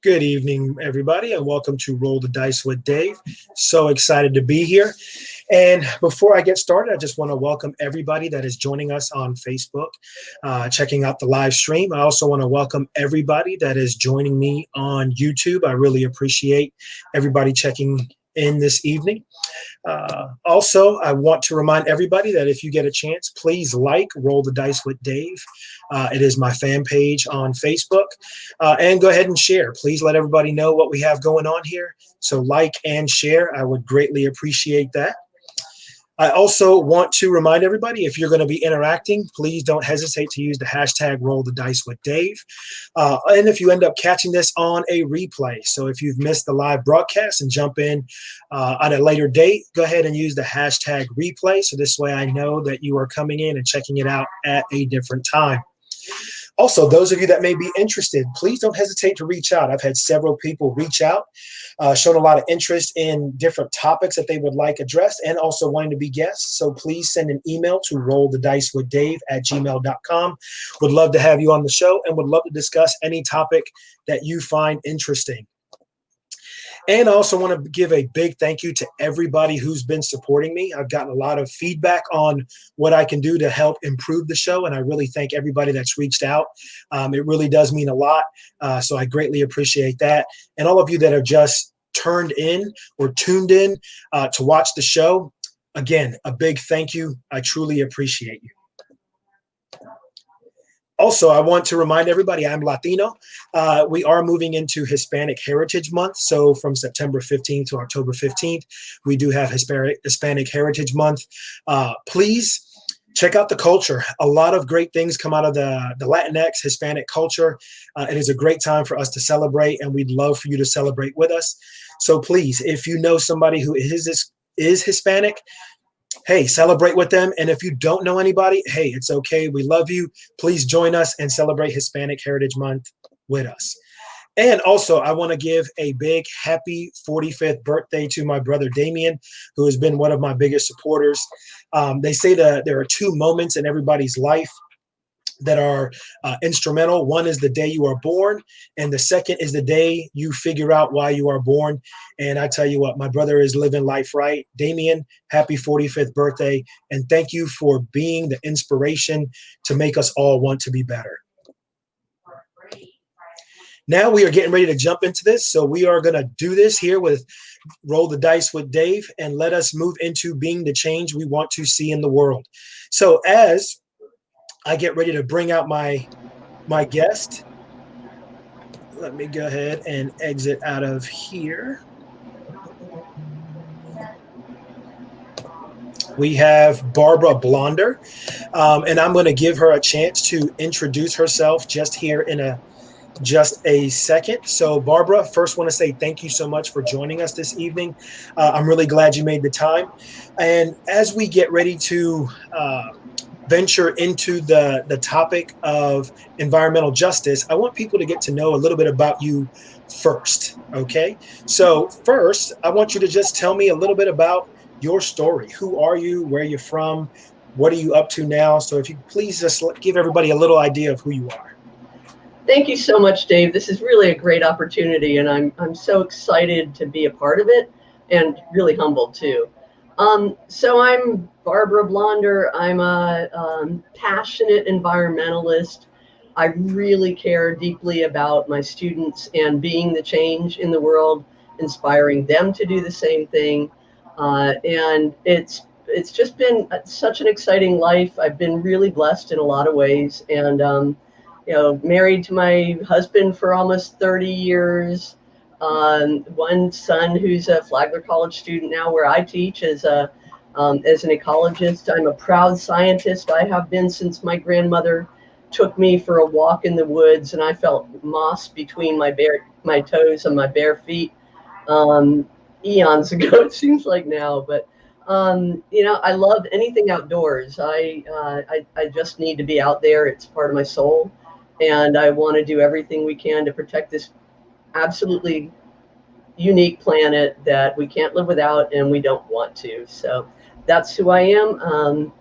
Good evening, everybody, and welcome to Roll the Dice with Dave. So excited to be here. And before I get started, I just want to welcome everybody that is joining us on Facebook, checking out the live stream. I also want to welcome everybody that is joining me on YouTube. I really appreciate everybody checking in this evening. Also, I want to remind everybody that if you get a chance, please Roll the Dice with Dave. It is my fan page on Facebook. And go ahead and share. Please let everybody know what we have going on here. So like and share. I would greatly appreciate that. I also want to remind everybody, if you're going to be interacting, please don't hesitate to use the hashtag Roll the Dice with Dave. And if you end up catching this on a replay, so if you've missed the live broadcast and jump in on a later date, go ahead and use the hashtag replay. So this way I know that you are coming in and checking it out at a different time. Also, those of you that may be interested, please don't hesitate to reach out. I've had several people reach out, shown a lot of interest in different topics that they would like addressed and also wanting to be guests. So please send an email to rollthedicewithdave@gmail.com. Would love to have you on the show and would love to discuss any topic that you find interesting. And I also want to give a big thank you to everybody who's been supporting me. I've gotten a lot of feedback on what I can do to help improve the show, and I really thank everybody that's reached out. It really does mean a lot, so I greatly appreciate that. And all of you that have just turned in or tuned in to watch the show, again, a big thank you. I truly appreciate you. Also, I want to remind everybody I'm Latino. We are moving into Hispanic Heritage Month. So from September 15th to October 15th, we do have Hispanic Heritage Month. Please check out the culture. A lot of great things come out of the Latinx Hispanic culture. It is a great time for us to celebrate, and we'd love for you to celebrate with us. So please, if you know somebody who is Hispanic, hey, celebrate with them. And if you don't know anybody, hey, it's okay. We love you. Please join us and celebrate Hispanic Heritage Month with us. And also, I want to give a big happy 45th birthday to my brother Damien, who has been one of my biggest supporters. They say that there are two moments in everybody's life that are instrumental. One is the day you are born, and the second is the day you figure out why you are born. And I tell you what, my brother is living life right. Damien, happy 45th birthday, and thank you for being the inspiration to make us all want to be better. Now we are getting ready to jump into this, so we are going to do this here with Roll the Dice with Dave, and let us move into being the change we want to see in the world. So as I get ready to bring out my guest, let me go ahead and exit out of here. We have Barbara Blonder, and I'm going to give her a chance to introduce herself just here in just a second. So Barbara, first want to say thank you so much for joining us this evening. I'm really glad you made the time. And as we get ready to venture into the topic of environmental justice, I want people to get to know a little bit about you first, okay? So first, I want you to just tell me a little bit about your story. Who are you? Where are you from? What are you up to now? So if you please just give everybody a little idea of who you are. Thank you so much, Dave. This is really a great opportunity, and I'm so excited to be a part of it, and really humbled too. So I'm Barbara Blonder. I'm a passionate environmentalist. I really care deeply about my students and being the change in the world, inspiring them to do the same thing. And it's just been such an exciting life. I've been really blessed in a lot of ways, and married to my husband for almost 30 years. One son who's a Flagler College student now, where I teach as an ecologist. I'm a proud scientist. I have been since my grandmother took me for a walk in the woods, and I felt moss between my toes and my bare feet eons ago. It seems like now, but I love anything outdoors. I just need to be out there. It's part of my soul, and I want to do everything we can to protect this absolutely unique planet that we can't live without, and we don't want to. So that's who I am.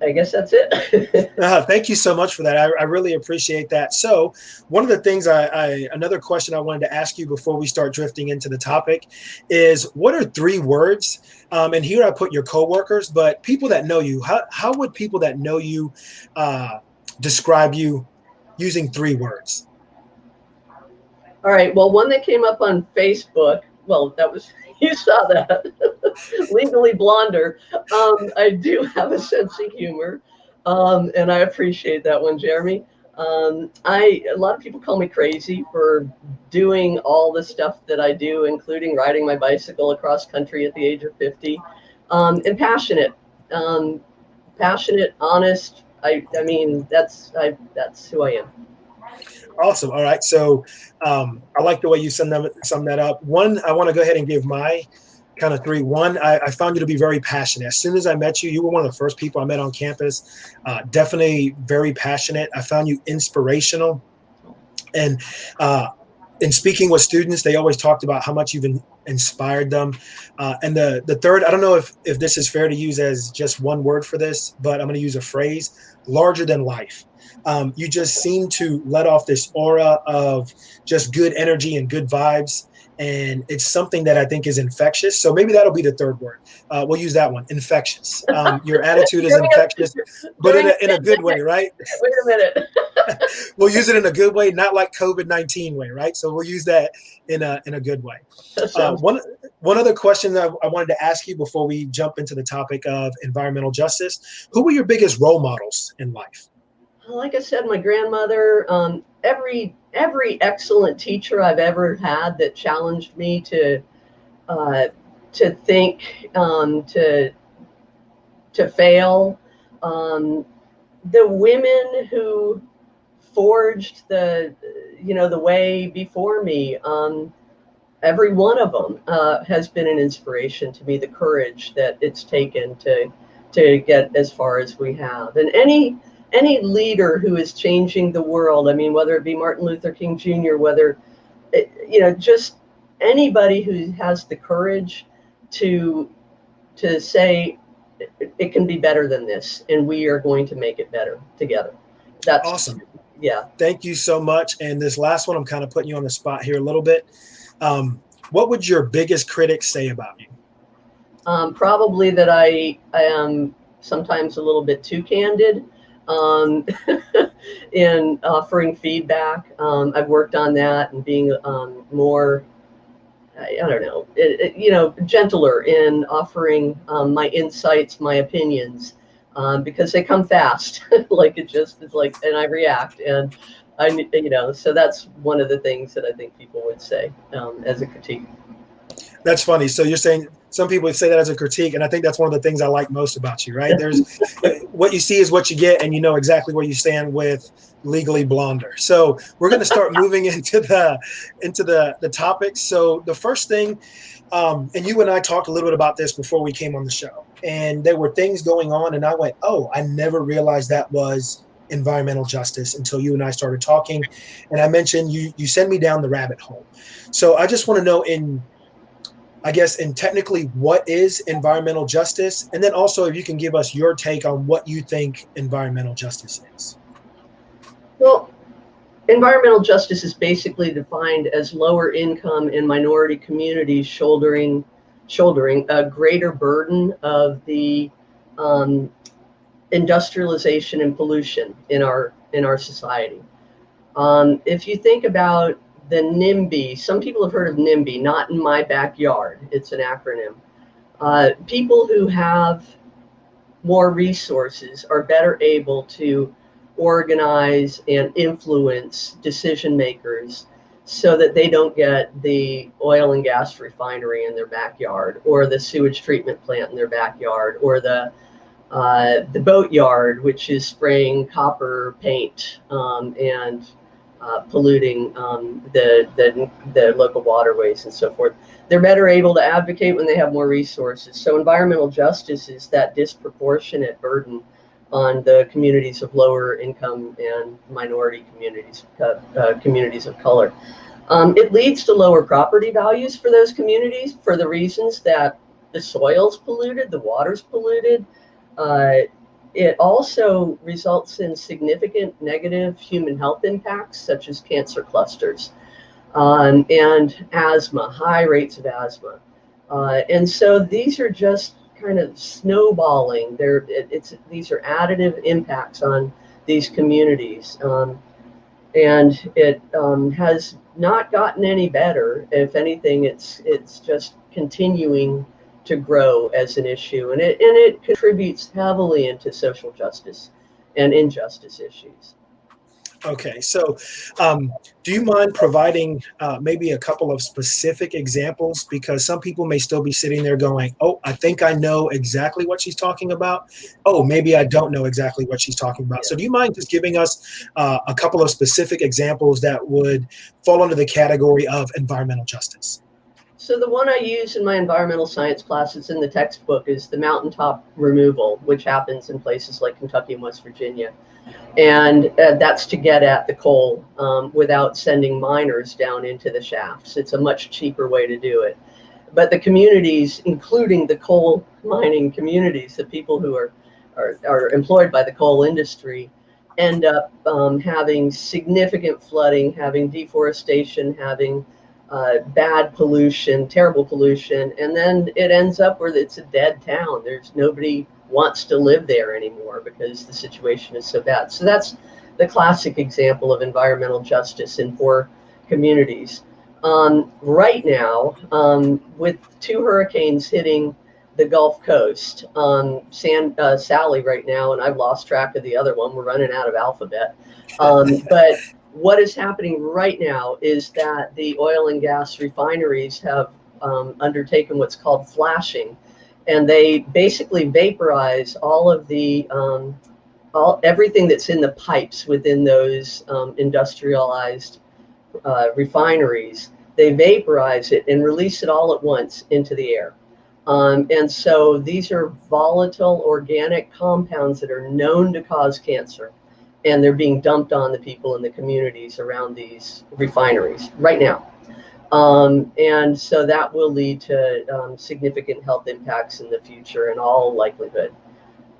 I guess that's it. Thank you so much for that. I really appreciate that. So, one of the things another question I wanted to ask you before we start drifting into the topic is, what are three words? And here I put your coworkers, but people that know you. How would people that know you describe you using three words? All right. Well, one that came up on Facebook. Well, that was you saw that. Legally Blonder. I do have a sense of humor, and I appreciate that one, Jeremy. A lot of people call me crazy for doing all the stuff that I do, including riding my bicycle across country at the age of 50, and passionate, um, passionate, honest. I mean, that's who I am. Awesome. All right. So I like the way you sum that up. One, I want to go ahead and give my kind of three. One, I found you to be very passionate. As soon as I met you, you were one of the first people I met on campus. Definitely very passionate. I found you inspirational. And in speaking with students, they always talked about how much you've inspired them. And the third, I don't know if this is fair to use as just one word for this, but I'm going to use a phrase: larger than life. You just seem to let off this aura of just good energy and good vibes. And it's something that I think is infectious. So maybe that'll be the third word. We'll use that one: infectious. Your attitude is infectious, but in a good way, right? Wait a minute. We'll use it in a good way, not like COVID-19 way, right? So we'll use that in a good way. One other question that I wanted to ask you before we jump into the topic of environmental justice: who were your biggest role models in life? Like I said, my grandmother, every excellent teacher I've ever had that challenged me uh, to think, to fail. The women who forged the way before me, every one of them has been an inspiration to me. The courage that it's taken to get as far as we have, and any leader who is changing the world. I mean, whether it be Martin Luther King Jr., whether just anybody who has the courage to say it can be better than this, and we are going to make it better together. That's Awesome. Yeah. Thank you so much. And this last one, I'm kind of putting you on the spot here a little bit. What would your biggest critics say about you? Probably that I am sometimes a little bit too candid um, in offering feedback. I've worked on that and being more, I don't know, gentler in offering my insights, my opinions, because they come fast. Like it just is like, and I react, and so that's one of the things that I think people would say as a critique. That's funny. So you're saying some people would say that as a critique, and I think that's one of the things I like most about you, right? There's what you see is what you get, and you know exactly where you stand with Legally Blonder. So we're going to start moving into the topics. So the first thing, and you and I talked a little bit about this before we came on the show, and there were things going on, and I went, "Oh, I never realized that was environmental justice until you and I started talking." And I mentioned you sent me down the rabbit hole. So I just want to know, and technically, what is environmental justice? And then also, if you can give us your take on what you think environmental justice is. Well, environmental justice is basically defined as lower income and minority communities shouldering a greater burden of the um, industrialization and pollution in our society. If you think about the NIMBY, some people have heard of NIMBY, not in my backyard. It's an acronym. People who have more resources are better able to organize and influence decision makers so that they don't get the oil and gas refinery in their backyard, or the sewage treatment plant in their backyard, or the boat yard, which is spraying copper paint and polluting the local waterways and so forth. They're better able to advocate when they have more resources. So environmental justice is that disproportionate burden on the communities of lower income and minority communities, communities of color. It leads to lower property values for those communities for the reasons that the soil's polluted, the water's polluted, it also results in significant negative human health impacts, such as cancer clusters, and asthma, high rates of asthma. And so these are just kind of snowballing. These are additive impacts on these communities. And it has not gotten any better. If anything, it's just continuing to grow as an issue, and it contributes heavily into social justice and injustice issues. Okay, so do you mind providing maybe a couple of specific examples? Because some people may still be sitting there going, oh, I think I know exactly what she's talking about. Oh, maybe I don't know exactly what she's talking about. So do you mind just giving us a couple of specific examples that would fall under the category of environmental justice? So the one I use in my environmental science classes in the textbook is the mountaintop removal, which happens in places like Kentucky and West Virginia. And that's to get at the coal without sending miners down into the shafts. It's a much cheaper way to do it. But the communities, including the coal mining communities, the people who are employed by the coal industry, end up having significant flooding, having deforestation, having bad pollution, terrible pollution, and then it ends up where it's a dead town. There's nobody wants to live there anymore because the situation is so bad. So that's the classic example of environmental justice in poor communities. Right now, with two hurricanes hitting the Gulf Coast, Sally right now, and I've lost track of the other one. We're running out of alphabet. But what is happening right now is that the oil and gas refineries have undertaken what's called flashing, and they basically vaporize all of the everything that's in the pipes within those industrialized refineries. They vaporize it and release it all at once into the air. And so these are volatile organic compounds that are known to cause cancer, and they're being dumped on the people in the communities around these refineries right now. And so that will lead to significant health impacts in the future in all likelihood.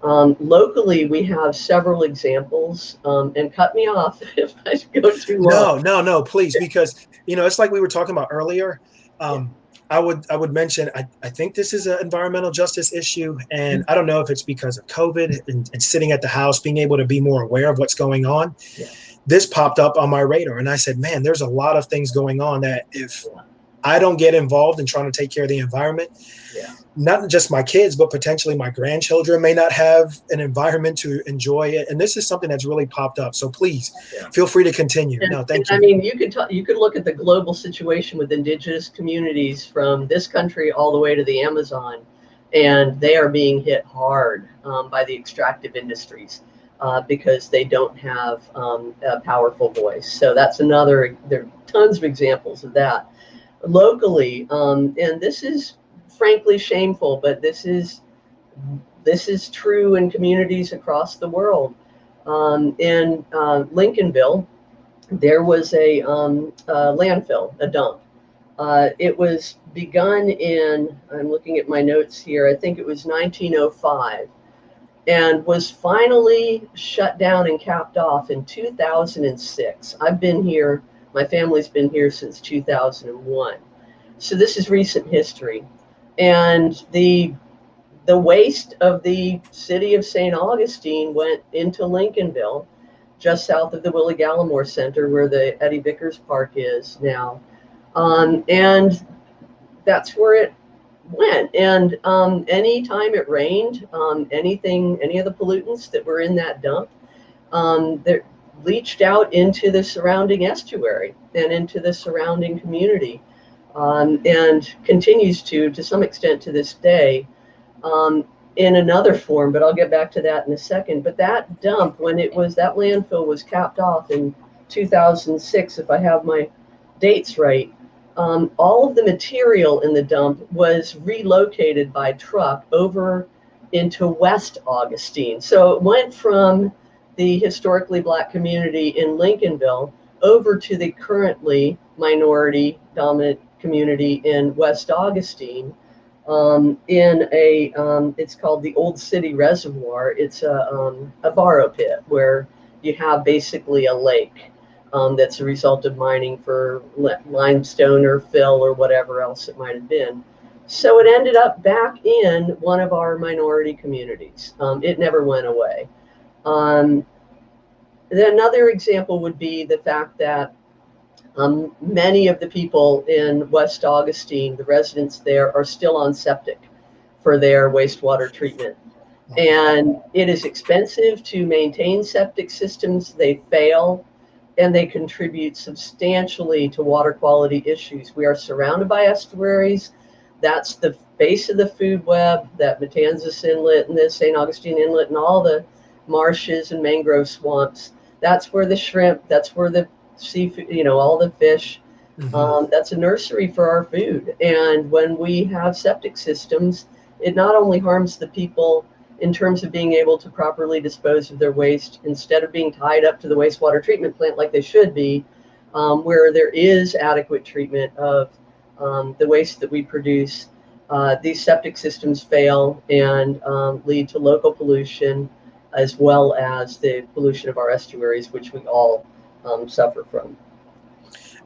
Locally, we have several examples, and cut me off if I go too long. No, please, because it's like we were talking about earlier. I would mention I think this is an environmental justice issue, and I don't know if it's because of COVID and sitting at the house, being able to be more aware of what's going on. Yeah. This popped up on my radar, and I said, man, there's a lot of things going on that if I don't get involved in trying to take care of the environment, not just my kids, but potentially my grandchildren may not have an environment to enjoy it. And this is something that's really popped up. So please feel free to continue. No, thank you. I mean, you could look at the global situation with indigenous communities from this country all the way to the Amazon, and they are being hit hard by the extractive industries because they don't have a powerful voice. So that's another, there are tons of examples of that. Locally, and this is frankly shameful, but this is true in communities across the world. In Lincolnville, there was a landfill, a dump. It was begun in, I'm looking at my notes here, I think it was 1905, and was finally shut down and capped off in 2006. I've been here, my family's been here since 2001. So this is recent history. And the waste of the city of St. Augustine went into Lincolnville, just south of the Willie Gallimore Center, where the Eddie Vickers Park is now. And that's where it went. And anytime it rained, any of the pollutants that were in that dump, that leached out into the surrounding estuary and into the surrounding community. And continues to some extent to this day, in another form, but I'll get back to that in a second. But that dump, that landfill was capped off in 2006, if I have my dates right, all of the material in the dump was relocated by truck over into West Augustine. So it went from the historically Black community in Lincolnville over to the currently minority dominant community in West Augustine. in it's called the Old City Reservoir. It's a borrow pit where you have basically a lake that's a result of mining for limestone or fill or whatever else it might have been. So it ended up back in one of our minority communities. It never went away. Then another example would be the fact that many of the people in West Augustine, the residents there, are still on septic for their wastewater treatment. And it is expensive to maintain septic systems. They fail, and they contribute substantially to water quality issues. We are surrounded by estuaries. That's the base of the food web, that Matanzas Inlet and the St. Augustine Inlet and all the marshes and mangrove swamps. That's where the shrimp, that's where the seafood, all the fish. That's a nursery for our food. And when we have septic systems, it not only harms the people in terms of being able to properly dispose of their waste instead of being tied up to the wastewater treatment plant like they should be, where there is adequate treatment of the waste that we produce. These septic systems fail and lead to local pollution, as well as the pollution of our estuaries, which we all suffer from.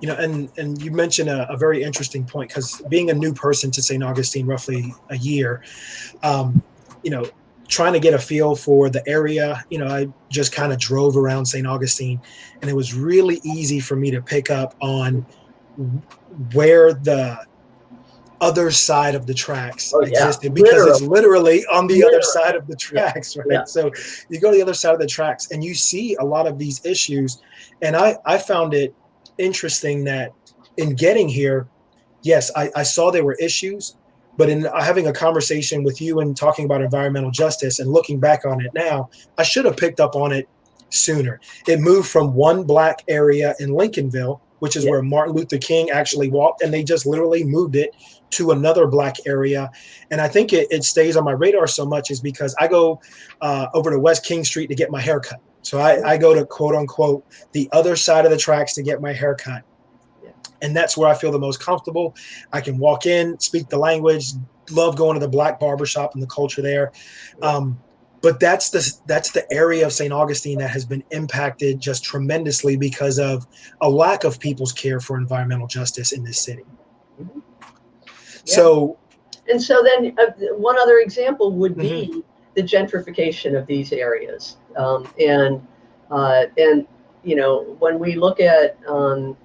And you mentioned a very interesting point, because being a new person to St. Augustine, roughly a year, trying to get a feel for the area, I just kind of drove around St. Augustine, and it was really easy for me to pick up on where the other side of the tracks existed, because it's literally on the other side of the tracks, right? Yeah. So you go to the other side of the tracks and you see a lot of these issues. And I found it interesting that in getting here, yes, I saw there were issues, but in having a conversation with you and talking about environmental justice and looking back on it now, I should have picked up on it sooner. It moved from one black area in Lincolnville, which is where Martin Luther King actually walked, and they just literally moved it to another black area. And I think it stays on my radar so much is because I go over to West King Street to get my hair cut. So I go to, quote unquote, the other side of the tracks to get my hair cut. And that's where I feel the most comfortable. I can walk in, speak the language, love going to the black barbershop and the culture there. But that's the area of St. Augustine that has been impacted just tremendously because of a lack of people's care for environmental justice in this city. Mm-hmm. Yeah. So then one other example would be the gentrification of these areas. When we look at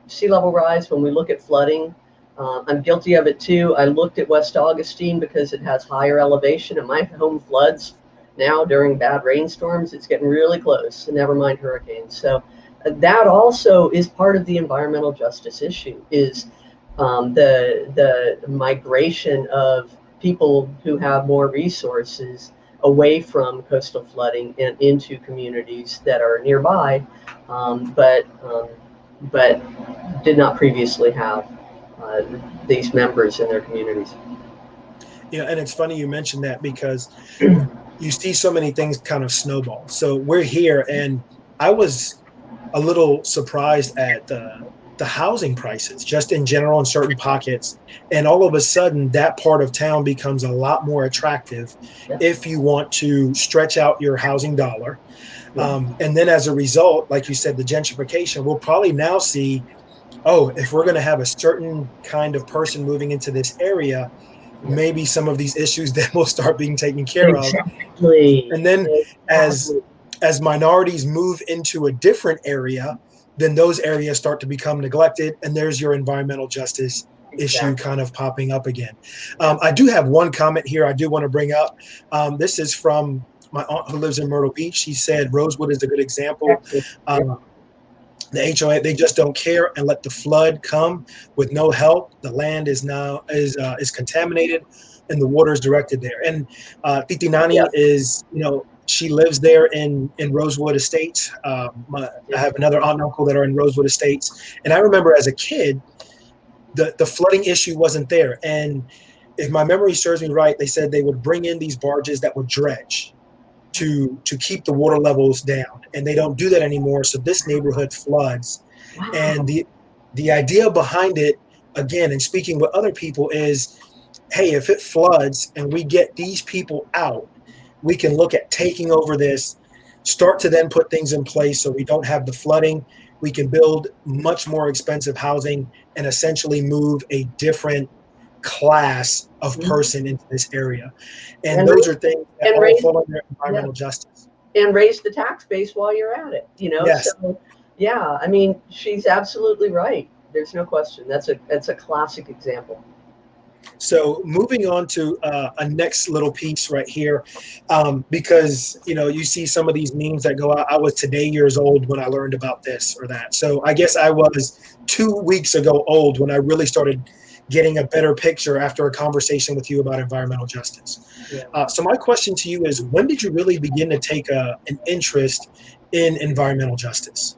sea level rise, when we look at flooding, I'm guilty of it too. I looked at West Augustine because it has higher elevation, and my home floods now during bad rainstorms. It's getting really close, and never mind hurricanes. So that also is part of the environmental justice issue, is the migration of people who have more resources away from coastal flooding and into communities that are nearby, but did not previously have these members in their communities. And it's funny you mentioned that, because you see so many things kind of snowball. So we're here, and I was a little surprised at the housing prices just in general in certain pockets. And all of a sudden that part of town becomes a lot more attractive if you want to stretch out your housing dollar. And then as a result, like you said, the gentrification, we'll probably now see, if we're going to have a certain kind of person moving into this area, maybe some of these issues then will start being taken care of. And then as minorities move into a different area, then those areas start to become neglected, and there's your environmental justice issue kind of popping up again. I do have one comment here I do want to bring up. This is from my aunt who lives in Myrtle Beach. She said Rosewood is a good example. The HOA, they just don't care and let the flood come with no help. The land is now is contaminated, and the water is directed there. And Titi Nani is, she lives there in Rosewood Estates. I have another aunt and uncle that are in Rosewood Estates. And I remember as a kid, the flooding issue wasn't there. And if my memory serves me right, they said they would bring in these barges that would dredge to keep the water levels down. And they don't do that anymore. So this neighborhood floods. Wow. And the idea behind it, again, and speaking with other people, is hey, if it floods and we get these people out, we can look at taking over this, start to then put things in place so we don't have the flooding. We can build much more expensive housing and essentially move a different class of Mhm. person into this area. And And those are things that and all raise fall under yeah, environmental justice. and raise the tax base while you're at it. Yes. So yeah, I mean, she's absolutely right. There's no question. That's a classic example. So moving on to a next little piece right here, because you see some of these memes that go out. I was today years old when I learned about this or that. So I guess I was 2 weeks ago old when I really started getting a better picture after a conversation with you about environmental justice. Yeah. So my question to you is, when did you really begin to take an interest in environmental justice?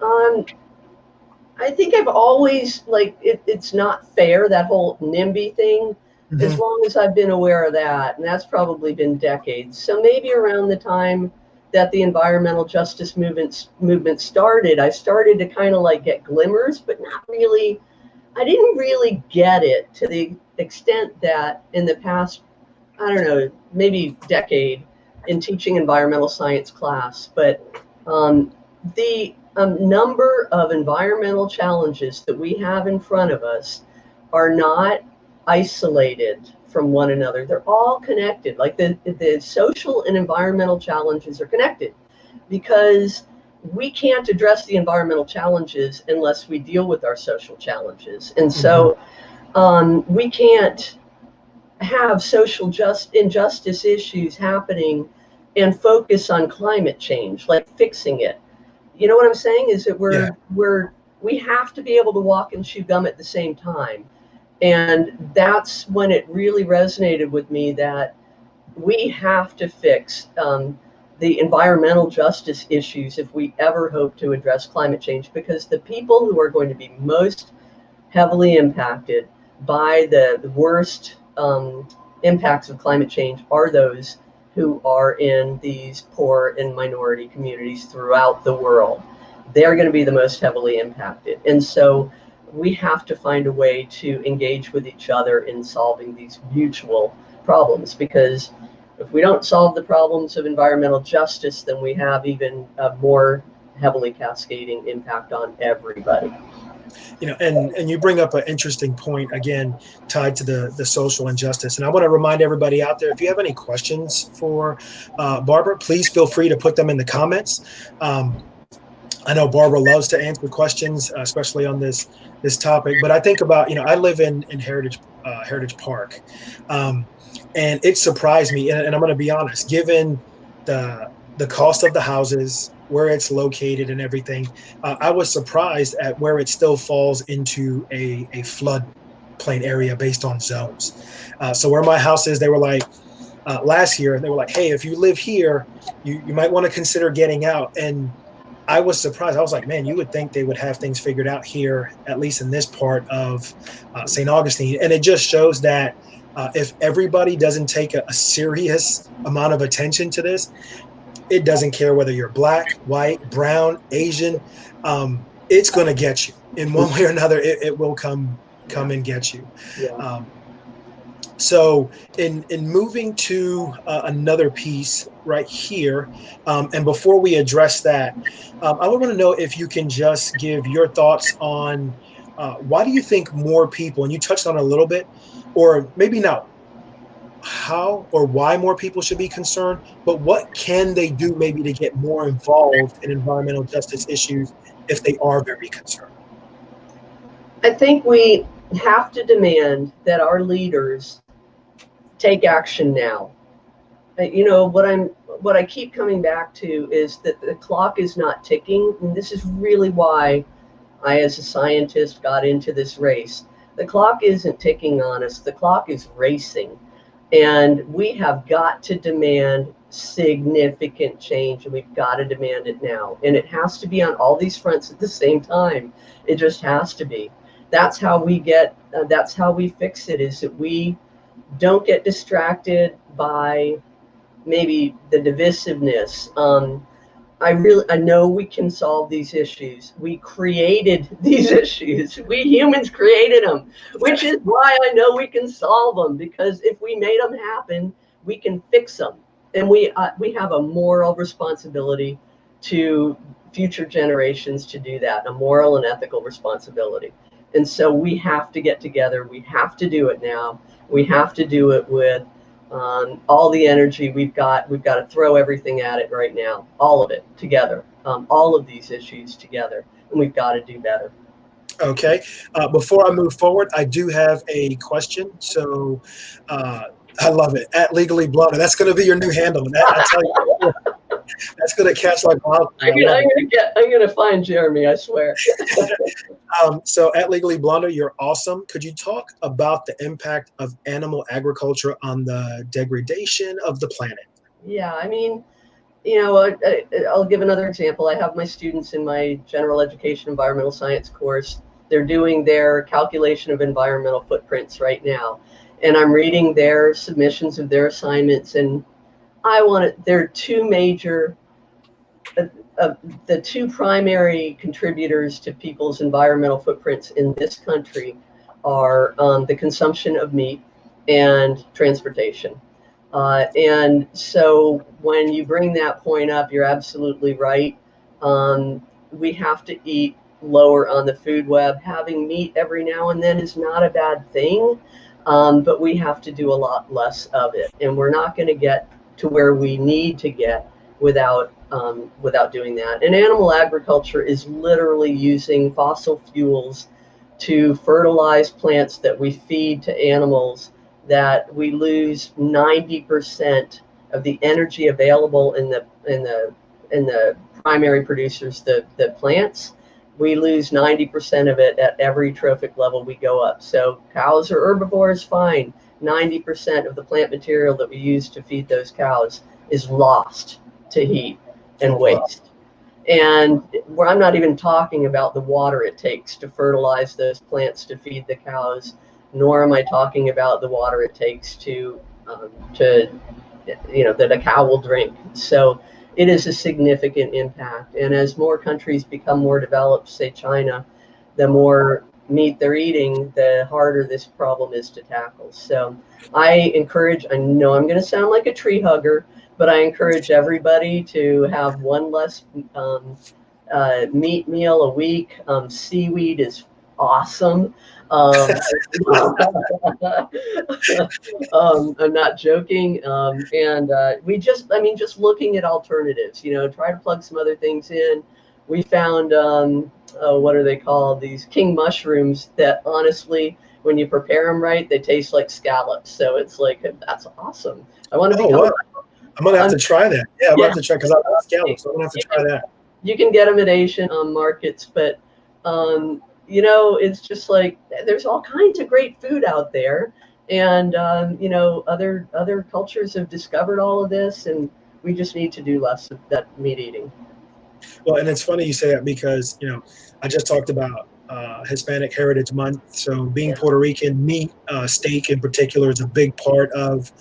Um, I think I've always like it's not fair, that whole NIMBY thing, as Hmm. long as I've been aware of that, and that's probably been decades. So maybe around the time that the environmental justice movement started, I started to kind of like get glimmers, but not really. I didn't really get it to the extent that in the past, I don't know, maybe decade in teaching environmental science class, but um, the number of environmental challenges that we have in front of us are not isolated from one another. They're all connected. Like the social and environmental challenges are connected because we can't address the environmental challenges unless we deal with our social challenges. And Hmm. so we can't have social injustice issues happening and focus on climate change, like fixing it. You know what I'm saying? Is that Yeah. we have to be able to walk and chew gum at the same time. And that's when it really resonated with me that we have to fix the environmental justice issues if we ever hope to address climate change, because the people who are going to be most heavily impacted by the worst impacts of climate change are those who are in these poor and minority communities throughout the world. They're going to be the most heavily impacted. And so we have to find a way to engage with each other in solving these mutual problems, because if we don't solve the problems of environmental justice, then we have even a more heavily cascading impact on everybody. And you bring up an interesting point again, tied to the social injustice. And I want to remind everybody out there, if you have any questions for Barbara, please feel free to put them in the comments. I know Barbara loves to answer questions, especially on this topic. But I think about, I live in Heritage Park, um, and it surprised me. And I'm going to be honest, given the cost of the houses, where it's located, and everything, I was surprised at where it still falls into a flood plain area based on zones. So where my house is, they were like last year, they were like, "Hey, if you live here, you might want to consider getting out." And I was surprised. I was like, man, you would think they would have things figured out here, at least in this part of St. Augustine. And it just shows that if everybody doesn't take a serious amount of attention to this, it doesn't care whether you're black, white, brown, Asian. It's going to get you in one way or another. It will come Yeah, and get you. yeah. Um, so in moving to another piece right here, and before we address that, I would want to know if you can just give your thoughts on why do you think more people, and you touched on it a little bit, or maybe not how or why more people should be concerned, but what can they do maybe to get more involved in environmental justice issues if they are very concerned? I think we have to demand that our leaders take action now. What I keep coming back to is that the clock is not ticking, and this is really why I, as a scientist, got into this race. The clock isn't ticking on us; the clock is racing, and we have got to demand significant change, and we've got to demand it now. And it has to be on all these fronts at the same time. It just has to be. That's how we get. That's how we fix it. Is that we don't get distracted by maybe the divisiveness. I know we can solve these issues. We created these issues. We humans created them, which is why I know we can solve them, because if we made them happen, we can fix them. And we have a moral responsibility to future generations to do that, a moral and ethical responsibility. And so we have to get together. We have to do it now. We have to do it with all the energy we've got. We've got to throw everything at it right now, all of it together, all of these issues together, and we've got to do better. Okay. Before I move forward, I do have a question. So I love it. At Legally Blonde. That's going to be your new handle. And I tell you, that's going to catch like wildfire. I'm gonna find Jeremy, I swear. So at Legally Blonde, you're awesome. Could you talk about the impact of animal agriculture on the degradation of the planet? Yeah, I mean, I'll give another example. I have my students in my general education environmental science course. They're doing their calculation of environmental footprints right now. And I'm reading their submissions of their assignments. And there are two major, the two primary contributors to people's environmental footprints in this country are the consumption of meat and transportation. And so when you bring that point up, you're absolutely right. We have to eat lower on the food web. Having meat every now and then is not a bad thing, but we have to do a lot less of it. And we're not going to get to where we need to get without doing that. And animal agriculture is literally using fossil fuels to fertilize plants that we feed to animals, that we lose 90% of the energy available in the primary producers, the plants. We lose 90% of it at every trophic level we go up. So cows are herbivores, fine. 90% of the plant material that we use to feed those cows is lost to heat and waste. And I'm not even talking about the water it takes to fertilize those plants to feed the cows, nor am I talking about the water it takes that a cow will drink. So it is a significant impact. And as more countries become more developed, say China, the more meat they're eating, the harder this problem is to tackle. So I know I'm going to sound like a tree hugger, but I encourage everybody to have one less meat meal a week. Seaweed is awesome. I'm not joking. And just looking at alternatives, try to plug some other things in. We found, what are they called? These king mushrooms that honestly, when you prepare them right, they taste like scallops. So it's like, that's awesome. I want to become. What? I'm going to have to try that. Yeah, I'm going to have to try, because I love scallops. So I'm going to have to try that. You can get them at Asian markets, but it's just like there's all kinds of great food out there, and other cultures have discovered all of this, and we just need to do less of that meat eating. Well, and it's funny you say that, because I just talked about Hispanic Heritage Month. So being Puerto Rican, meat, steak in particular, is a big part of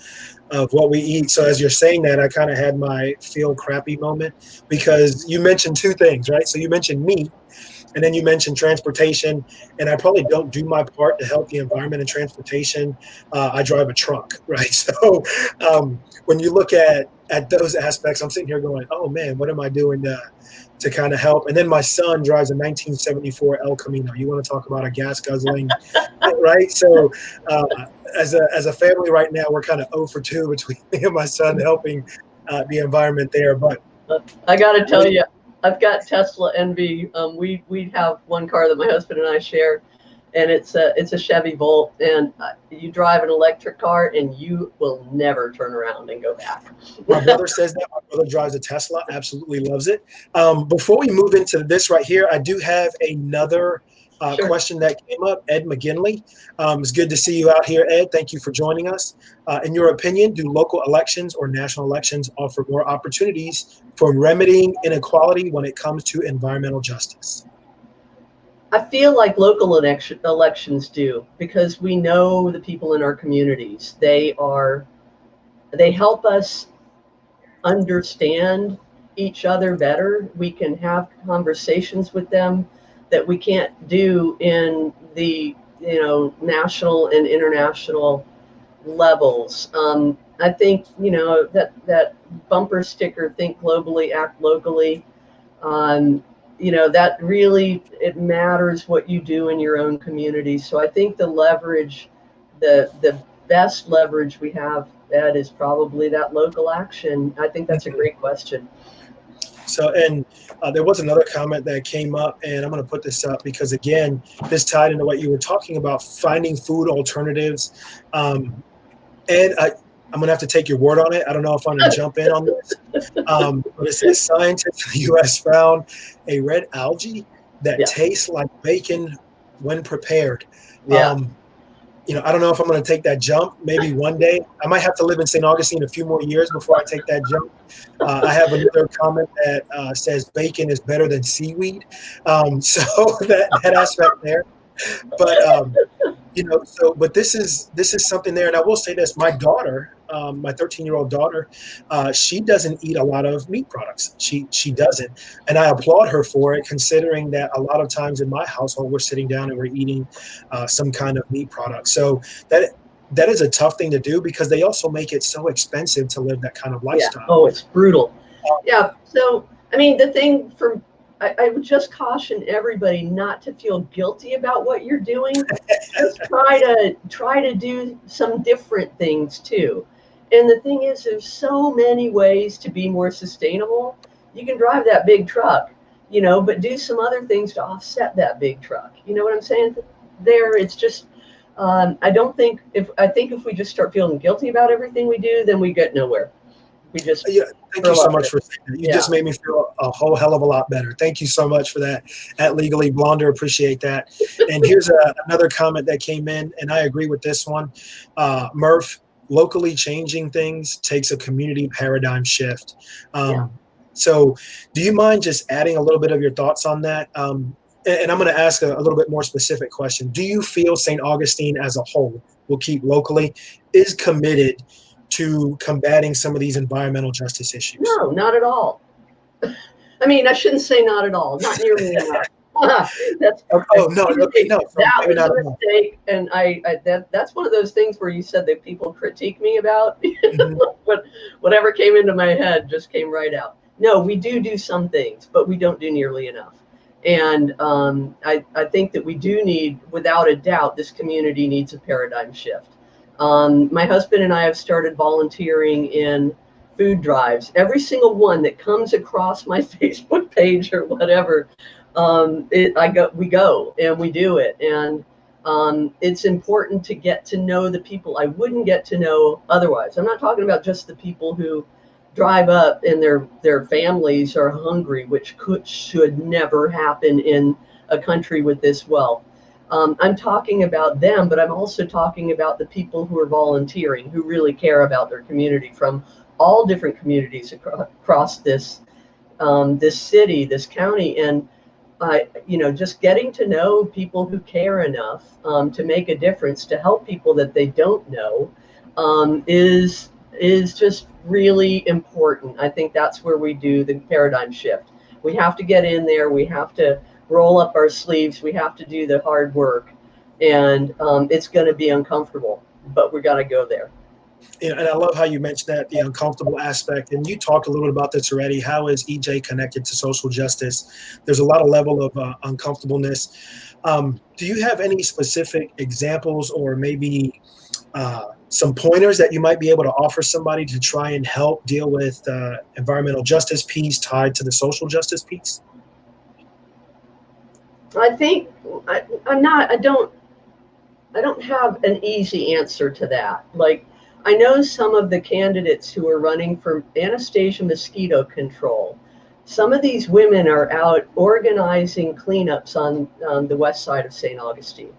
what we eat. So as you're saying that, I kind of had my feel crappy moment, because you mentioned two things, right? So you mentioned meat, and then you mentioned transportation, and I probably don't do my part to help the environment in transportation. I drive a truck, right? So when you look at those aspects, I'm sitting here going, oh man, what am I doing to kind of help? And then my son drives a 1974 El Camino. You want to talk about a gas guzzling, right? So as a family right now, we're kind of 0 for 2 between me and my son helping the environment there. But I got to tell you, I've got Tesla envy. We have one car that my husband and I share, and it's a Chevy Volt. And you drive an electric car, and you will never turn around and go back. My brother says that. My brother drives a Tesla, absolutely loves it. Before we move into this right here, I do have another question that came up. Ed McGinley. It's good to see you out here, Ed. Thank you for joining us. In your opinion, do local elections or national elections offer more opportunities for remedying inequality when it comes to environmental justice? I feel like local elections do, because we know the people in our communities. They help us understand each other better. We can have conversations with them that we can't do in the, national and international levels. I think, that bumper sticker, think globally, act locally, that really, it matters what you do in your own community. So I think the leverage, the best leverage we have, Ed, is probably that local action. I think that's a great question. So, and there was another comment that came up, and I'm going to put this up because, again, this tied into what you were talking about, finding food alternatives. And I'm going to have to take your word on it. I don't know if I'm going to jump in on this. But it says scientists in the U.S. found a red algae that tastes like bacon when prepared. Yeah. I don't know if I'm going to take that jump. Maybe one day. I might have to live in St. Augustine a few more years before I take that jump. I have another comment that says bacon is better than seaweed. So that aspect there. But but this is something there, and I will say this: my daughter, my 13-year-old daughter, she doesn't eat a lot of meat products. She doesn't, and I applaud her for it, considering that a lot of times in my household we're sitting down and we're eating some kind of meat product. So that is a tough thing to do because they also make it so expensive to live that kind of lifestyle. Yeah. Oh, it's brutal. Yeah. So I mean, the thing for I would just caution everybody not to feel guilty about what you're doing. Just try to do some different things too. And the thing is, there's so many ways to be more sustainable. You can drive that big truck, but do some other things to offset that big truck. You know what I'm saying? There, it's just. I think if we just start feeling guilty about everything we do, then we get nowhere. We just thank you so much for saying that. You just made me feel a whole hell of a lot better. Thank you so much for that. At Legally Blonder, appreciate that. And here's another comment that came in, and I agree with this one. Murph, locally changing things takes a community paradigm shift. So do you mind just adding a little bit of your thoughts on that? And I'm going to ask a little bit more specific question. Do you feel St. Augustine as a whole, we'll keep locally, is committed to combating some of these environmental justice issues? No, not at all. I mean, I shouldn't say not at all. Not nearly enough. That was a mistake, and that's one of those things where you said that people critique me about. But whatever came into my head just came right out. No, we do some things, but we don't do nearly enough. And I think that we do need, without a doubt, this community needs a paradigm shift. My husband and I have started volunteering in food drives. Every single one that comes across my Facebook page or whatever, we go and we do it. And it's important to get to know the people I wouldn't get to know otherwise. I'm not talking about just the people who drive up and their families are hungry, which should never happen in a country with this wealth. I'm talking about them, but I'm also talking about the people who are volunteering, who really care about their community from all different communities across this city, this county, and just getting to know people who care enough to make a difference, to help people that they don't know, is just really important. I think that's where we do the paradigm shift. We have to get in there. We have to roll up our sleeves. We have to do the hard work, and it's going to be uncomfortable, but we got to go there. And I love how you mentioned that, the uncomfortable aspect. And you talked a little bit about this already. How is EJ connected to social justice? There's a lot of level of uncomfortableness. Do you have any specific examples or maybe some pointers that you might be able to offer somebody to try and help deal with environmental justice piece tied to the social justice piece? I think I don't have an easy answer to that. Like, I know some of the candidates who are running for Anastasia mosquito control. Some of these women are out organizing cleanups on the west side of St. Augustine.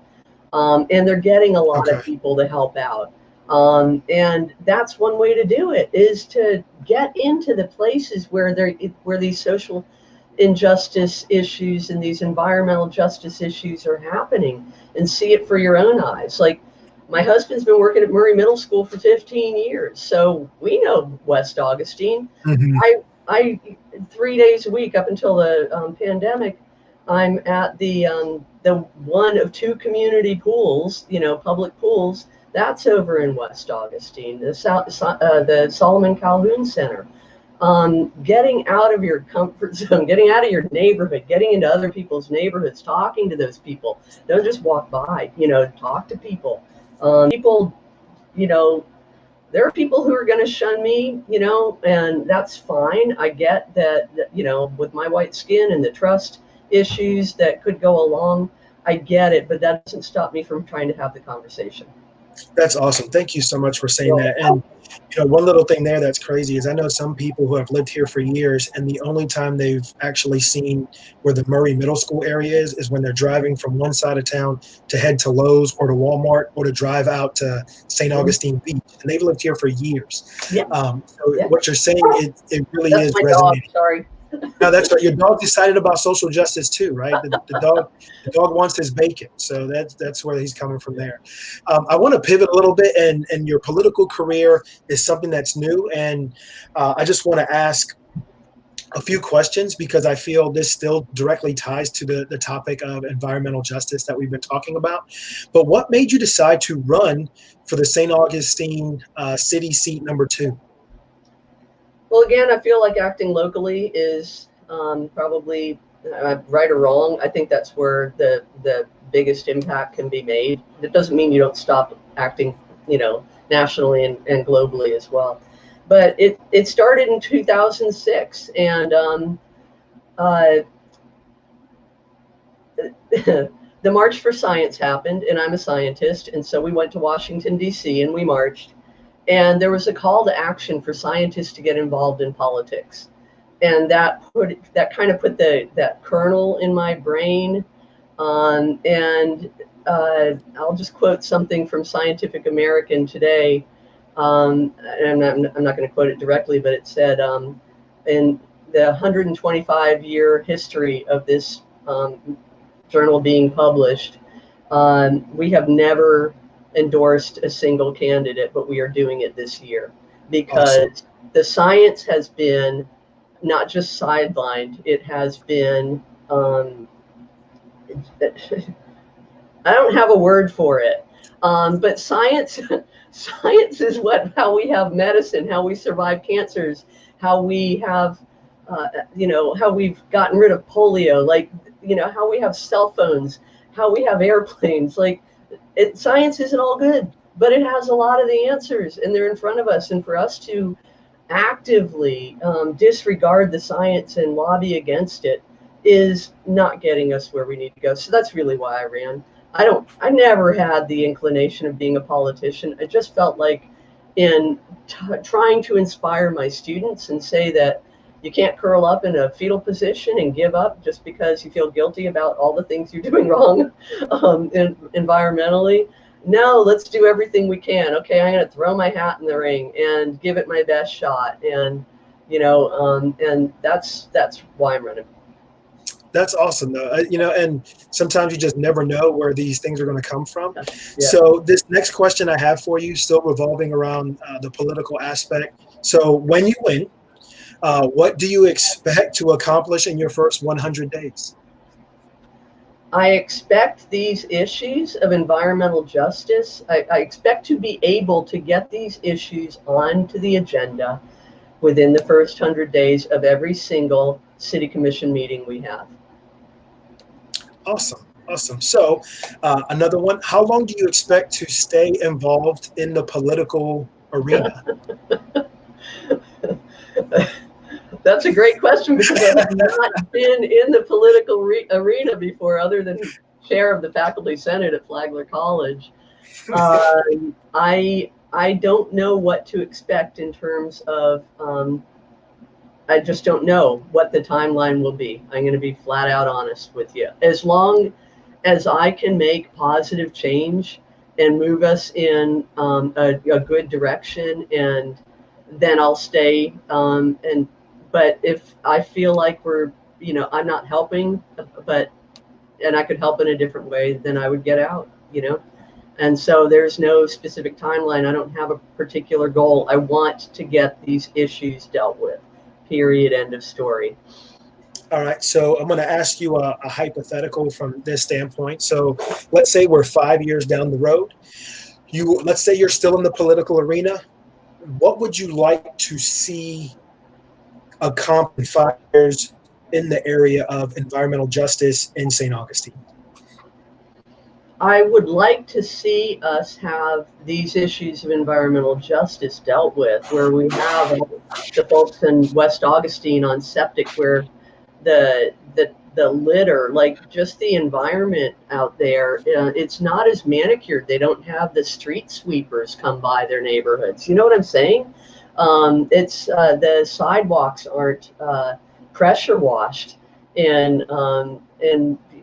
And they're getting a lot of people to help out. And that's one way to do it, is to get into the places where these social injustice issues and these environmental justice issues are happening, and see it for your own eyes. Like, my husband's been working at Murray Middle School for 15 years, so we know West Augustine. I 3 days a week up until the pandemic, I'm at the one of two community pools, public pools. That's over in West Augustine, the Solomon Calhoun Center. Getting out of your comfort zone, getting out of your neighborhood, getting into other people's neighborhoods, talking to those people. Don't just walk by, talk to people. People, you know, there are people who are going to shun me, and that's fine. I get that, with my white skin and the trust issues that could go along, I get it, but that doesn't stop me from trying to have the conversation. That's awesome. Thank you so much for saying Well, that. And one little thing there that's crazy is I know some people who have lived here for years, and the only time they've actually seen where the Murray Middle School area is when they're driving from one side of town to head to Lowe's or to Walmart or to drive out to St. Augustine Beach. And they've lived here for years. yeah, So yeah. what you're saying, it really That's is my dog. resonating. Sorry. No, that's right. Your dog's excited about social justice too, right? The dog wants his bacon, so that's where he's coming from there. I want to pivot a little bit, and your political career is something that's new, and I just want to ask a few questions because I feel this still directly ties to the topic of environmental justice that we've been talking about. But what made you decide to run for the St. Augustine city seat number 2? Well, again, I feel like acting locally is probably right or wrong. I think that's where the biggest impact can be made. It doesn't mean you don't stop acting, nationally and globally as well. But it started in 2006, and the March for Science happened, and I'm a scientist, and so we went to Washington, D.C., and we marched. And there was a call to action for scientists to get involved in politics. And that kind of put that kernel in my brain. And I'll just quote something from Scientific American today. And I'm not going to quote it directly, but it said, in the 125-year history of this journal being published, we have never endorsed a single candidate, but we are doing it this year because Awesome. the science has been not just sidelined, it has been, I don't have a word for it, but science is how we have medicine, how we survive cancers, how we have, how we've gotten rid of polio, how we have cell phones, how we have airplanes, science isn't all good, but it has a lot of the answers, and they're in front of us. And for us to actively disregard the science and lobby against it is not getting us where we need to go. So that's really why I ran. I never had the inclination of being a politician. I just felt like in trying to inspire my students and say that you can't curl up in a fetal position and give up just because you feel guilty about all the things you're doing wrong environmentally. No, let's do everything we can. Okay, I'm going to throw my hat in the ring and give it my best shot. And, and that's why I'm running. That's awesome, though. And sometimes you just never know where these things are going to come from. Yeah. So this next question I have for you, still revolving around the political aspect. So when you win, what do you expect to accomplish in your first 100 days? I expect these issues of environmental justice, I expect to be able to get these issues onto the agenda within the first 100 days of every single city commission meeting we have. Awesome. Awesome. So another one, how long do you expect to stay involved in the political arena? That's a great question because I have not been in the political arena before, other than chair of the faculty senate at Flagler College. I don't know what to expect in terms of, I just don't know what the timeline will be. I'm going to be flat out honest with you. As long as I can make positive change and move us in a good direction, and then I'll stay. But if I feel like I'm not helping, and I could help in a different way, then I would get out, And so there's no specific timeline. I don't have a particular goal. I want to get these issues dealt with. period, end of story. All right, so I'm going to ask you a hypothetical from this standpoint. So let's say we're 5 years down the road. Let's say you're still in the political arena. What would you like to see accomplished in 5 years in the area of environmental justice in St. Augustine? I would like to see us have these issues of environmental justice dealt with, where we have the folks in West Augustine on septic, where the litter, like just the environment out there, it's not as manicured. They don't have the street sweepers come by their neighborhoods. You know what I'm saying? It's the sidewalks aren't pressure washed, and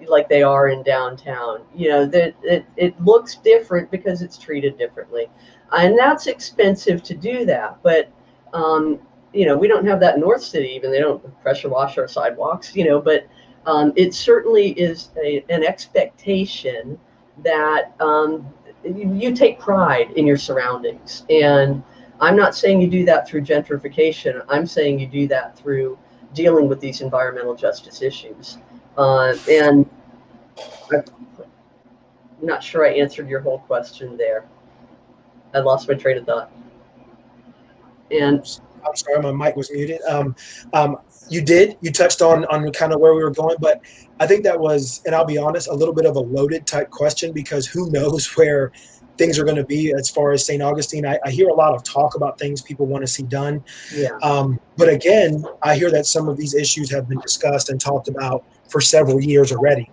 like they are in downtown. You know, that it looks different because it's treated differently, and that's expensive to do that. But you know, we don't have that in North City. Even they don't pressure wash our sidewalks. You know, but it certainly is an expectation that you take pride in your surroundings. And I'm not saying you do that through gentrification. I'm saying you do that through dealing with these environmental justice issues. And I'm not sure I answered your whole question there. I lost my train of thought. And I'm sorry, my mic was muted. You touched on kind of where we were going, but I think that was, and I'll be honest, a little bit of a loaded type question, because who knows where things are going to be as far as St. Augustine. I hear a lot of talk about things people want to see done. yeah, But again, I hear that some of these issues have been discussed and talked about for several years already,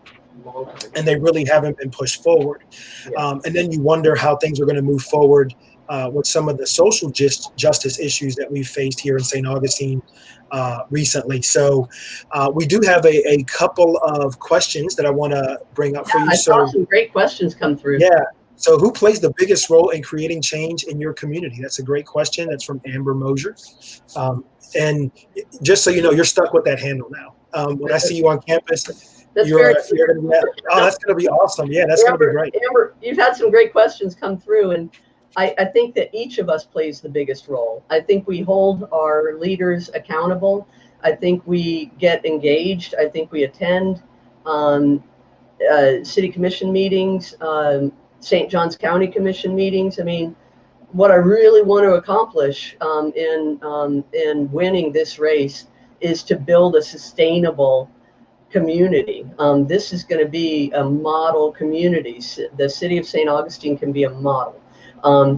and they really haven't been pushed forward. yeah. And then you wonder how things are going to move forward with some of the social justice issues that we've faced here in St. Augustine recently. So we do have a couple of questions that I want to bring up for you. I saw some great questions come through. Yeah. So who plays the biggest role in creating change in your community? That's a great question. That's from Amber Mosier. And just so you know, you're stuck with that handle now. When I see you on campus, That's you're going to be, oh, that's going to be awesome. Yeah, that's going to be great. Amber, you've had some great questions come through, and I think that each of us plays the biggest role. I think we hold our leaders accountable. I think we get engaged. I think we attend city commission meetings, St. Johns County Commission meetings. I mean, what I really want to accomplish in winning this race is to build a sustainable community. This is going to be a model community. The city of St. Augustine can be a model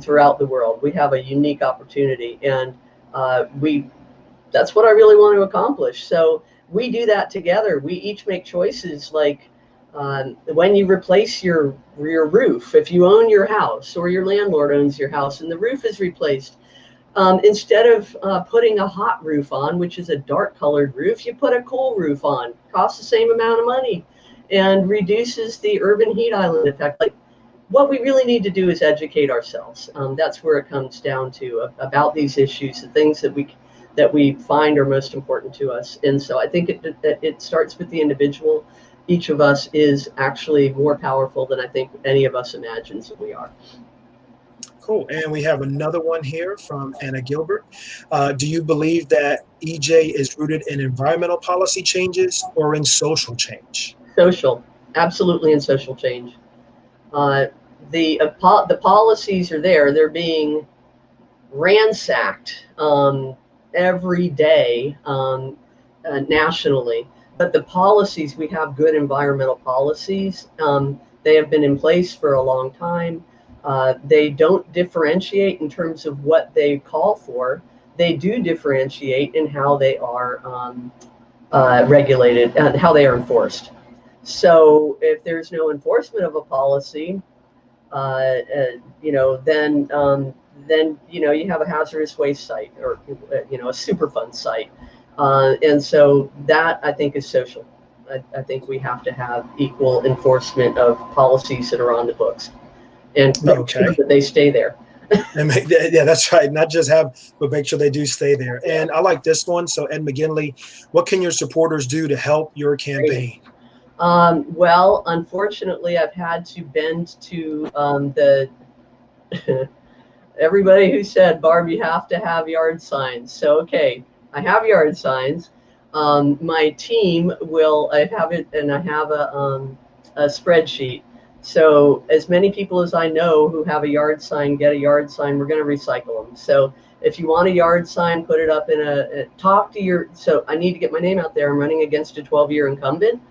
throughout the world. We have a unique opportunity, and that's what I really want to accomplish. So we do that together. We each make choices, like when you replace your roof, if you own your house or your landlord owns your house and the roof is replaced, instead of putting a hot roof on, which is a dark colored roof, you put a cool roof on. Costs the same amount of money and reduces the urban heat island effect. Like, what we really need to do is educate ourselves. That's where it comes down to, about these issues, the things that we find are most important to us. And so I think it starts with the individual. Each of us is actually more powerful than I think any of us imagines that we are. Cool. And we have another one here from Anna Gilbert. Do you believe that EJ is rooted in environmental policy changes or in social change? Social, absolutely, in social change. The policies are there. They're being ransacked every day nationally. But the policies, we have good environmental policies. They have been in place for a long time. They don't differentiate in terms of what they call for. They do differentiate in how they are regulated and how they are enforced. So if there's no enforcement of a policy, then you have a hazardous waste site, or a Superfund site, and so that, I think, is social. I think we have to have equal enforcement of policies that are on the books, and make sure that they stay there. Yeah, that's right. Not just have, but make sure they do stay there. And I like this one. So, Ed McGinley, what can your supporters do to help your campaign? Well, unfortunately, I've had to bend to everybody who said, Barb, you have to have yard signs. So, okay, I have yard signs. My team will, I have it, and I have a spreadsheet. So as many people as I know who have a yard sign, get a yard sign, we're going to recycle them. So if you want a yard sign, put it up in talk to your, so I need to get my name out there. I'm running against a 12-year incumbent.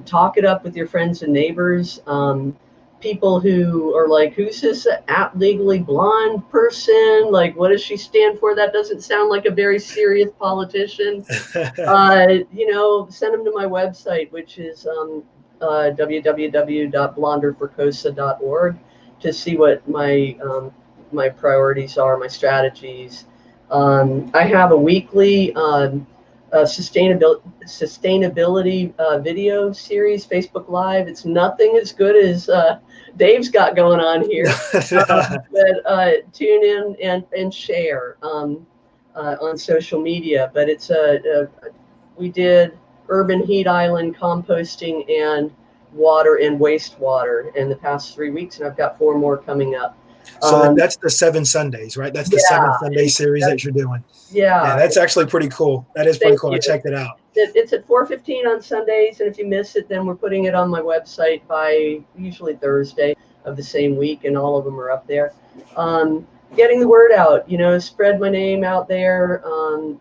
Talk it up with your friends and neighbors. People who are like, who's this legally blonde person? Like, what does she stand for? That doesn't sound like a very serious politician. Send them to my website, which is www.blonderforcosa.org, to see what my priorities are, my strategies. I have a weekly sustainability video series, Facebook Live. It's nothing as good as Dave's got going on here, but tune in and share on social media. But it's we did urban heat island composting and water and wastewater in the past 3 weeks, and I've got 4 more coming up. So that's the 7 Sundays, right? That's the 7 Sunday series that you're doing. Yeah, that's actually pretty cool. That is pretty cool. I checked it out. It's at 4:15 on Sundays, and if you miss it, then we're putting it on my website by usually Thursday of the same week, and all of them are up there. Getting the word out, spread my name out there,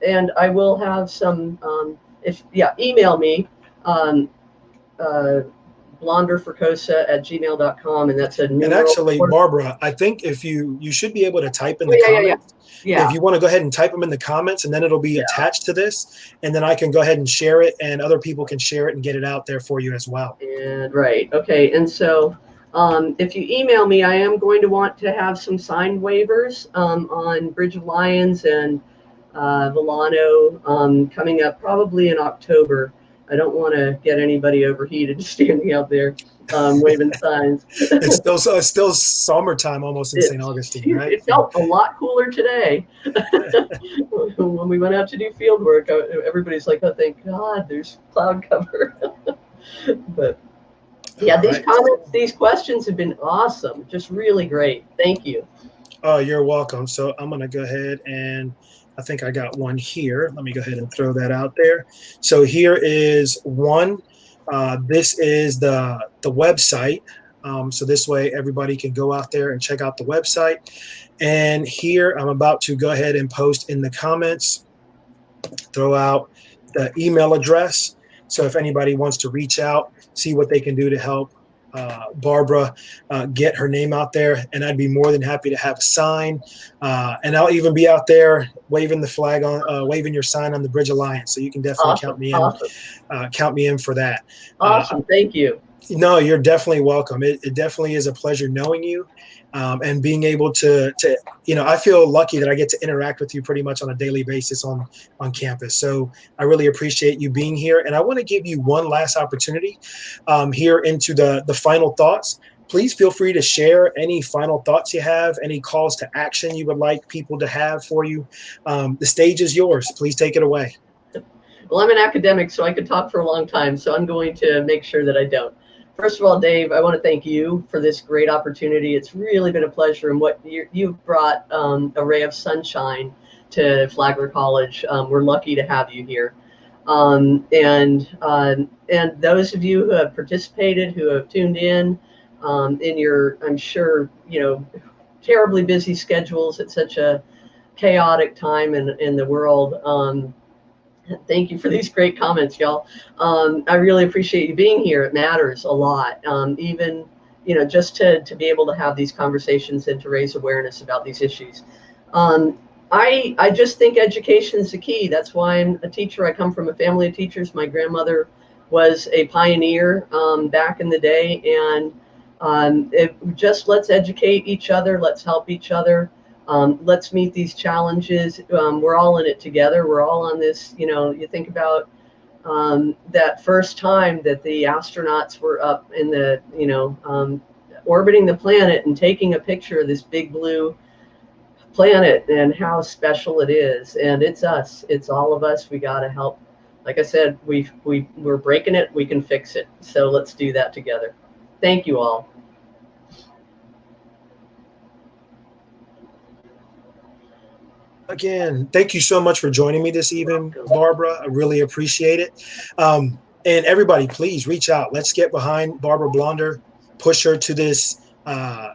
and I will have some. Email me. blonderforcosa@gmail.com, and that's a new. And actually, Barbara, I think if you should be able to type in the comments. Yeah. If you want to go ahead and type them in the comments, and then it'll be attached to this, and then I can go ahead and share it, and other people can share it and get it out there for you as well. And right, okay, and so if you email me, I am going to want to have some signed waivers on Bridge of Lions and Volano coming up probably in October. I don't want to get anybody overheated standing out there waving signs. It's still summertime almost in St. Augustine, right? It felt a lot cooler today. When we went out to do field work, everybody's like, oh, thank God there's cloud cover. But yeah, these questions have been awesome. Just really great. Thank you. Oh, you're welcome. So I'm going to go ahead and I think I got one here. Let me go ahead and throw that out there. So here is one. This is the website. So this way everybody can go out there and check out the website. And here I'm about to go ahead and post in the comments, throw out the email address. So if anybody wants to reach out, see what they can do to help Barbara get her name out there, and I'd be more than happy to have a sign, and I'll even be out there waving the flag on, waving your sign on the Bridge Alliance. So you can definitely count me in. Awesome. Count me in for that. Awesome, thank you. No, you're definitely welcome. It definitely is a pleasure knowing you, and being able to I feel lucky that I get to interact with you pretty much on a daily basis on campus. So I really appreciate you being here, and I want to give you one last opportunity here into the final thoughts. Please feel free to share any final thoughts you have, any calls to action you would like people to have for you. The stage is yours. Please take it away. Well, I'm an academic, so I could talk for a long time, so I'm going to make sure that I don't. First of all, Dave, I want to thank you for this great opportunity. It's really been a pleasure, and what you've brought a ray of sunshine to Flagler College. We're lucky to have you here. And those of you who have participated, who have tuned in your, I'm sure, terribly busy schedules at such a chaotic time in the world. Thank you for these great comments, y'all. I really appreciate you being here. It matters a lot. Even, just to be able to have these conversations and to raise awareness about these issues. I just think education is the key. That's why I'm a teacher. I come from a family of teachers. My grandmother was a pioneer back in the day, and let's educate each other. Let's help each other. Let's meet these challenges. We're all in it together. We're all on this. You think about that first time that the astronauts were up in the, orbiting the planet and taking a picture of this big blue planet and how special it is. And it's us. It's all of us. We got to help. Like I said, we're breaking it. We can fix it. So let's do that together. Thank you all. Again, thank you so much for joining me this evening, Welcome. Barbara. I really appreciate it. And everybody, please reach out. Let's get behind Barbara Blonder, push her to this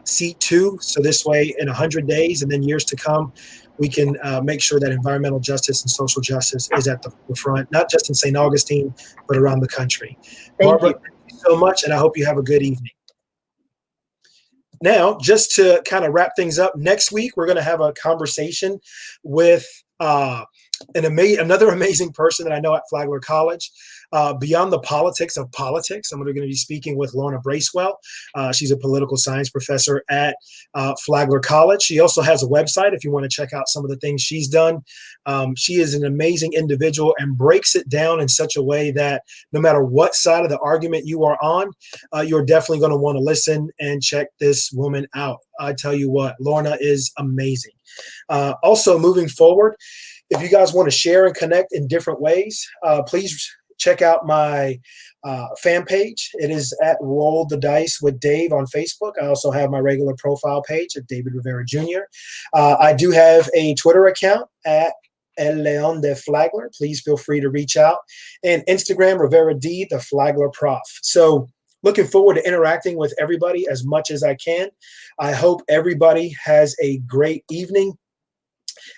seat two. So this way, in 100 days and then years to come, we can make sure that environmental justice and social justice is at the forefront, not just in St. Augustine, but around the country. Thank Barbara, you. thank you so much, and I hope you have a good evening. Now, just to kind of wrap things up, next week we're going to have a conversation with another amazing person that I know at Flagler College. Beyond the politics of politics, I'm going to be speaking with Lorna Bracewell. She's a political science professor at Flagler College. She also has a website if you want to check out some of the things she's done. She is an amazing individual and breaks it down in such a way that no matter what side of the argument you are on, you're definitely going to want to listen and check this woman out. I tell you what, Lorna is amazing. Also, moving forward, if you guys want to share and connect in different ways, please check out my fan page. It is at Roll the Dice with Dave on Facebook. I also have my regular profile page at David Rivera Jr. I do have a Twitter account at El Leon de Flagler. Please feel free to reach out. And Instagram, Rivera D, the Flagler Prof. So looking forward to interacting with everybody as much as I can. I hope everybody has a great evening.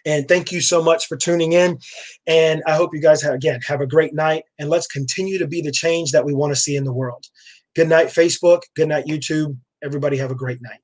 And thank you so much for tuning in. And I hope you guys have a great night. And let's continue to be the change that we want to see in the world. Good night, Facebook. Good night, YouTube. Everybody have a great night.